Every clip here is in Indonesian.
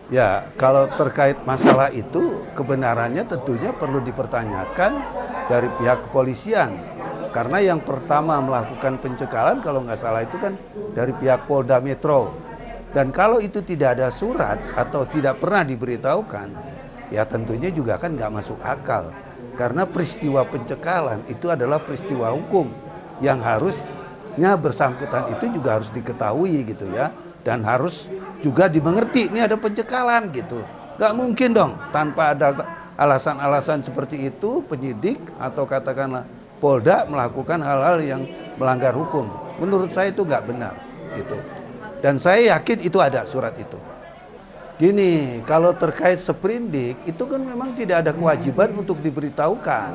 Ya, kalau terkait masalah itu kebenarannya tentunya perlu dipertanyakan dari pihak kepolisian. Karena yang pertama melakukan pencekalan kalau nggak salah itu kan dari pihak Polda Metro. Dan kalau itu tidak ada surat atau tidak pernah diberitahukan, ya tentunya juga kan nggak masuk akal. Karena peristiwa pencekalan itu adalah peristiwa hukum yang harusnya bersangkutan itu juga harus diketahui gitu ya. Dan harus juga dimengerti, ini ada pencekalan gitu. Gak mungkin dong tanpa ada alasan-alasan seperti itu penyidik atau katakanlah Polda melakukan hal-hal yang melanggar hukum. Menurut saya itu gak benar gitu. Dan saya yakin itu ada surat itu. Gini, kalau terkait sprindik itu kan memang tidak ada kewajiban untuk diberitahukan.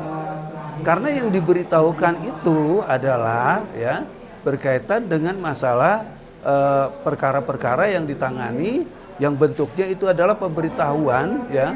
Karena yang diberitahukan itu adalah ya berkaitan dengan masalah perkara-perkara yang ditangani yang bentuknya itu adalah pemberitahuan ya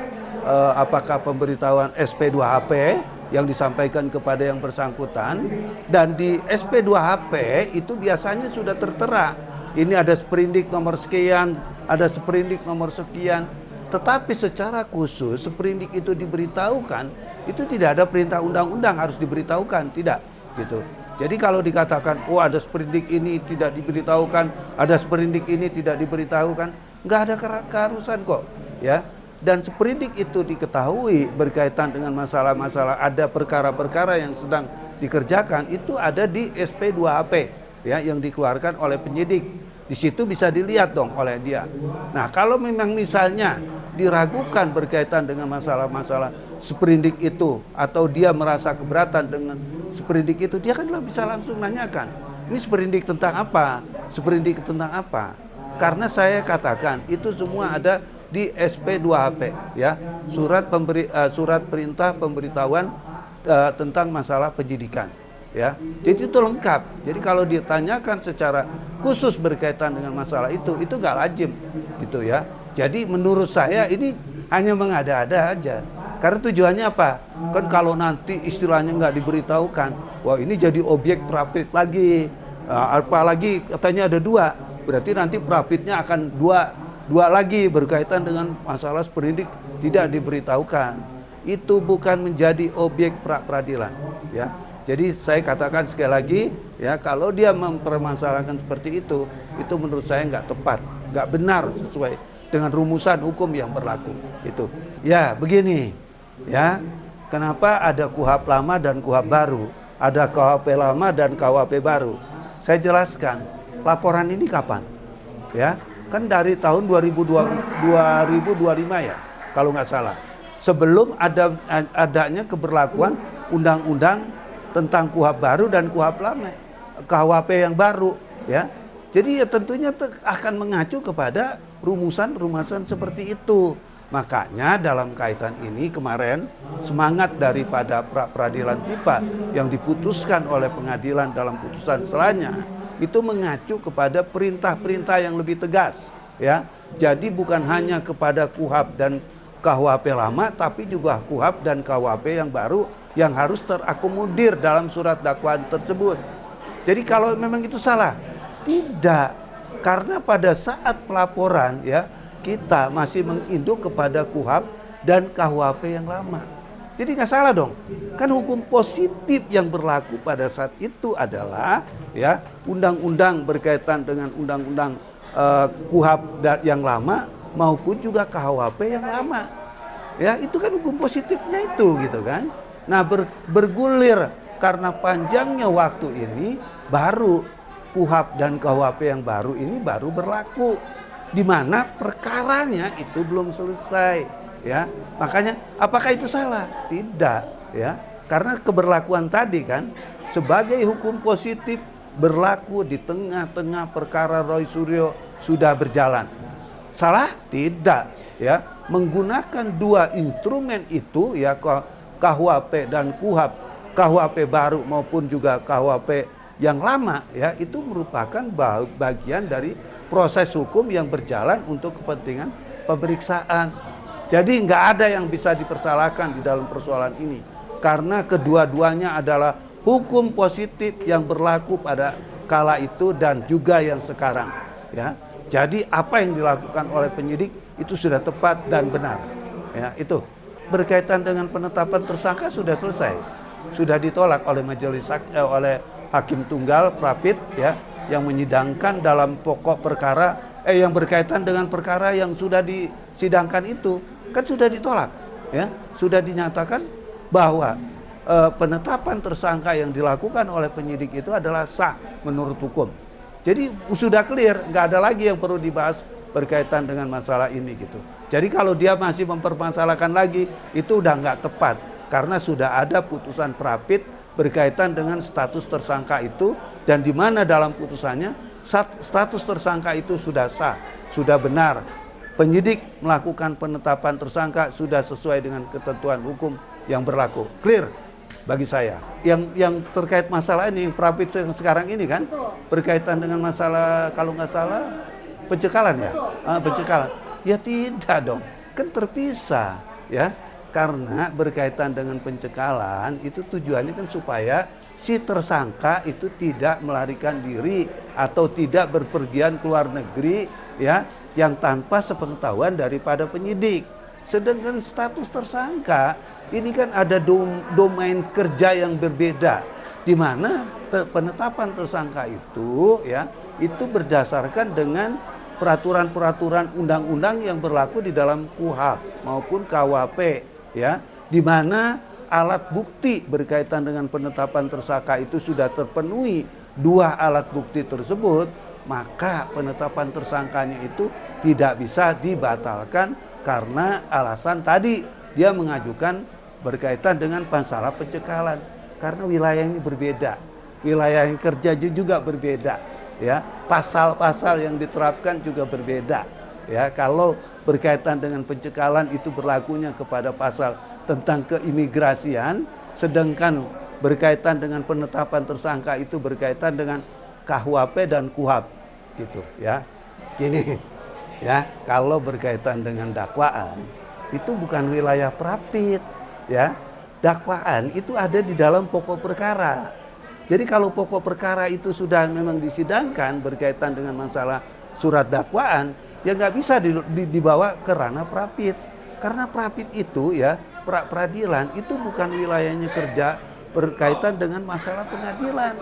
apakah pemberitahuan SP2HP yang disampaikan kepada yang bersangkutan, dan di SP2HP itu biasanya sudah tertera ini ada sprindik nomor sekian, ada sprindik nomor sekian, tetapi secara khusus sprindik itu diberitahukan itu tidak ada perintah undang-undang harus diberitahukan, tidak gitu. Jadi kalau dikatakan, oh ada sprindik ini tidak diberitahukan, ada sprindik ini tidak diberitahukan, nggak ada keharusan kok, ya. Dan sprindik itu diketahui berkaitan dengan masalah-masalah, ada perkara-perkara yang sedang dikerjakan, itu ada di SP2HP, ya, yang dikeluarkan oleh penyidik. Di situ bisa dilihat dong oleh dia. Nah kalau memang misalnya diragukan berkaitan dengan masalah-masalah sprindik itu atau dia merasa keberatan dengan sprindik itu, dia kan bisa langsung nanyakan, ini sprindik tentang apa? Sprindik tentang apa? Karena saya katakan itu semua ada di SP2HP ya, surat perintah pemberitahuan tentang masalah penyidikan ya. Jadi itu lengkap. Jadi kalau ditanyakan secara khusus berkaitan dengan masalah itu nggak lazim gitu ya. Jadi menurut saya ini hanya mengada-ada aja. Karena tujuannya apa? Kan kalau nanti istilahnya nggak diberitahukan, wah ini jadi objek prapit lagi. Apalagi katanya ada dua, berarti nanti prapitnya akan dua lagi berkaitan dengan masalah sprindik tidak diberitahukan. Itu bukan menjadi objek pra-peradilan, ya. Jadi saya katakan sekali lagi, ya kalau dia mempermasalahkan seperti itu menurut saya nggak tepat, nggak benar sesuai dengan rumusan hukum yang berlaku. Itu, ya begini. Ya, kenapa ada KUHP lama dan KUHP baru? Ada KUHP lama dan KUHP baru. Saya jelaskan, laporan ini kapan? Ya, kan dari tahun 2025 ya, kalau nggak salah. Sebelum adanya keberlakuan undang-undang tentang KUHP baru dan KUHP lama, KUHP yang baru, ya. Jadi ya tentunya akan mengacu kepada rumusan-rumusan seperti itu. Makanya dalam kaitan ini kemarin semangat daripada pra-peradilan TIPA yang diputuskan oleh pengadilan dalam putusan selanjutnya itu mengacu kepada perintah-perintah yang lebih tegas ya. Jadi bukan hanya kepada KUHP dan KUHP lama, tapi juga KUHP dan KUHP yang baru yang harus terakomodir dalam surat dakwaan tersebut. Jadi kalau memang itu salah, tidak, karena pada saat pelaporan ya kita masih menginduk kepada KUHP dan KUHP yang lama. Jadi nggak salah dong. Kan hukum positif yang berlaku pada saat itu adalah ya undang-undang berkaitan dengan undang-undang KUHP yang lama maupun juga KUHP yang lama. Ya, itu kan hukum positifnya itu gitu kan. Nah, bergulir karena panjangnya waktu ini baru KUHP dan KUHP yang baru ini baru berlaku, di mana perkaranya itu belum selesai ya. Makanya apakah itu salah? Tidak ya. Karena keberlakuan tadi kan sebagai hukum positif berlaku di tengah-tengah perkara Roy Suryo sudah berjalan. Salah? Tidak ya. Menggunakan dua instrumen itu ya, KUHP dan KUHP, KUHP baru maupun juga KUHP yang lama ya, itu merupakan bagian dari proses hukum yang berjalan untuk kepentingan pemeriksaan. Jadi nggak ada yang bisa dipersalahkan di dalam persoalan ini, karena kedua-duanya adalah hukum positif yang berlaku pada kala itu dan juga yang sekarang ya. Jadi apa yang dilakukan oleh penyidik itu sudah tepat dan benar. Ya, itu. Berkaitan dengan penetapan tersangka sudah selesai. Sudah ditolak oleh oleh hakim tunggal Prapit ya, yang menyidangkan dalam pokok perkara yang berkaitan dengan perkara yang sudah disidangkan itu kan sudah ditolak ya, sudah dinyatakan bahwa penetapan tersangka yang dilakukan oleh penyidik itu adalah sah menurut hukum. Jadi sudah clear, nggak ada lagi yang perlu dibahas berkaitan dengan masalah ini gitu. Jadi kalau dia masih mempermasalahkan lagi, itu udah nggak tepat. Karena sudah ada putusan Prapit berkaitan dengan status tersangka itu. Dan di mana dalam putusannya, status tersangka itu sudah sah, sudah benar. Penyidik melakukan penetapan tersangka sudah sesuai dengan ketentuan hukum yang berlaku. Clear bagi saya. Yang terkait masalah ini, yang Prapit sekarang ini kan, berkaitan dengan masalah kalau nggak salah pencekalan ya, pencekalan. Ya tidak dong, kan terpisah ya. Karena berkaitan dengan pencekalan itu tujuannya kan supaya si tersangka itu tidak melarikan diri atau tidak berpergian ke luar negeri ya, yang tanpa sepengetahuan daripada penyidik. Sedangkan status tersangka ini kan ada domain kerja yang berbeda, di mana penetapan tersangka itu ya, itu berdasarkan dengan peraturan-peraturan undang-undang yang berlaku di dalam KUHP maupun KUHP ya, di mana alat bukti berkaitan dengan penetapan tersangka itu sudah terpenuhi 2 alat bukti tersebut, maka penetapan tersangkanya itu tidak bisa dibatalkan karena alasan tadi dia mengajukan berkaitan dengan masalah pencekalan, karena wilayah ini berbeda, wilayah yang kerja juga berbeda. Ya, pasal-pasal yang diterapkan juga berbeda. Ya, kalau berkaitan dengan pencekalan itu berlakunya kepada pasal tentang keimigrasian, sedangkan berkaitan dengan penetapan tersangka itu berkaitan dengan KUHP dan KUHP gitu ya. Gini ya, kalau berkaitan dengan dakwaan itu bukan wilayah Prapit ya. Dakwaan itu ada di dalam pokok perkara. Jadi kalau pokok perkara itu sudah memang disidangkan berkaitan dengan masalah surat dakwaan, ya nggak bisa dibawa ke ranah Prapit. Karena Prapit itu ya, peradilan itu bukan wilayahnya kerja berkaitan dengan masalah pengadilan.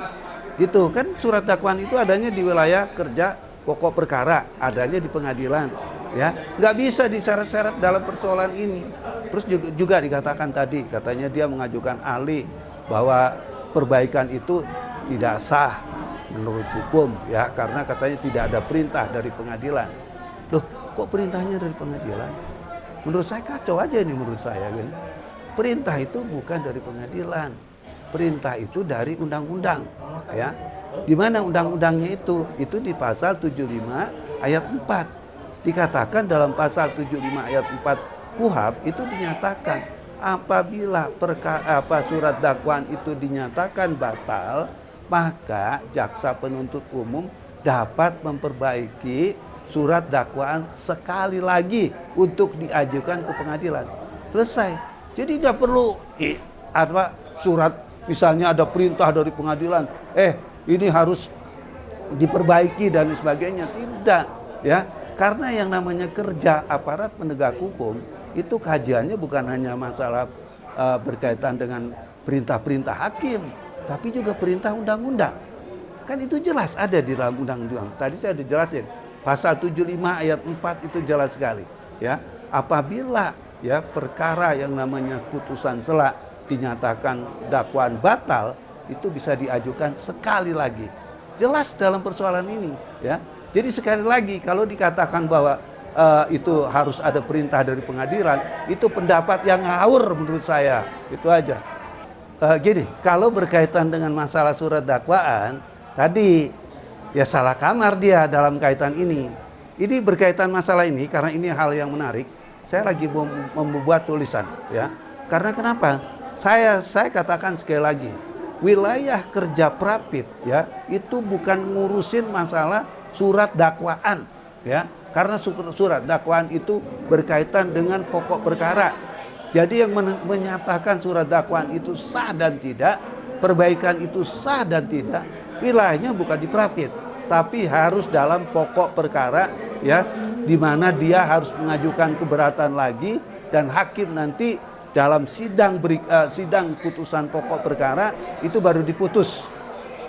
Gitu kan, surat dakwaan itu adanya di wilayah kerja pokok perkara, adanya di pengadilan. Ya, nggak bisa diseret-seret dalam persoalan ini. Terus juga dikatakan tadi, katanya dia mengajukan ahli bahwa perbaikan itu tidak sah menurut hukum ya, karena katanya tidak ada perintah dari pengadilan. Loh, kok perintahnya dari pengadilan? Menurut saya kacau aja ini menurut saya kan. Perintah itu bukan dari pengadilan. Perintah itu dari undang-undang ya. Di mana undang-undangnya itu? Itu di pasal 75 ayat 4. Dikatakan dalam pasal 75 ayat 4 KUHP itu dinyatakan apabila surat dakwaan itu dinyatakan batal, maka jaksa penuntut umum dapat memperbaiki surat dakwaan sekali lagi untuk diajukan ke pengadilan. Selesai. Jadi nggak perlu surat, misalnya ada perintah dari pengadilan, ini harus diperbaiki dan sebagainya. Tidak, ya. Karena yang namanya kerja aparat penegak hukum itu kajiannya bukan hanya masalah berkaitan dengan perintah-perintah hakim, tapi juga perintah undang-undang. Kan itu jelas ada di dalam undang-undang. Tadi saya sudah jelasin. Pasal 75 ayat 4 itu jelas sekali. Ya, apabila ya perkara yang namanya putusan sela dinyatakan dakwaan batal, itu bisa diajukan sekali lagi. Jelas dalam persoalan ini. Ya, jadi sekali lagi kalau dikatakan bahwa itu harus ada perintah dari pengadilan, itu pendapat yang ngawur menurut saya. Itu aja. Gini, kalau berkaitan dengan masalah surat dakwaan, tadi ya salah kamar dia dalam kaitan ini. Ini berkaitan masalah ini karena ini hal yang menarik. Saya lagi membuat tulisan, ya. Karena kenapa? Saya katakan sekali lagi, wilayah kerja Prapit, ya, itu bukan ngurusin masalah surat dakwaan, ya. Karena surat dakwaan itu berkaitan dengan pokok perkara. Jadi yang menyatakan surat dakwaan itu sah dan tidak, perbaikan itu sah dan tidak, wilayahnya bukan di Prapit. tapi harus dalam pokok perkara, ya, di mana dia harus mengajukan keberatan lagi dan hakim nanti dalam sidang putusan pokok perkara itu baru diputus.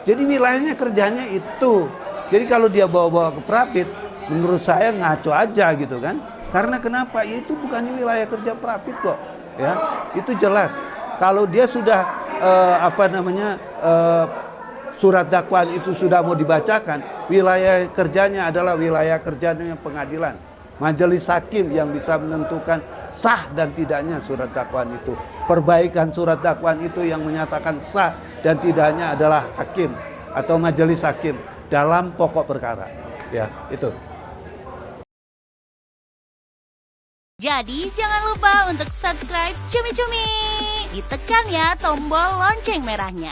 Jadi wilayahnya kerjanya itu. Jadi kalau dia bawa-bawa ke Prapit, menurut saya ngaco aja gitu kan. Karena kenapa? Ya itu bukannya wilayah kerja Prapit kok, ya. Itu jelas. Kalau dia sudah surat dakwaan itu sudah mau dibacakan, wilayah kerjanya adalah wilayah kerjanya pengadilan. Majelis hakim yang bisa menentukan sah dan tidaknya surat dakwaan itu. Perbaikan surat dakwaan itu yang menyatakan sah dan tidaknya adalah hakim atau majelis hakim dalam pokok perkara. Ya, itu. Jadi jangan lupa untuk subscribe Cumi Cumi. Ditekan ya tombol lonceng merahnya.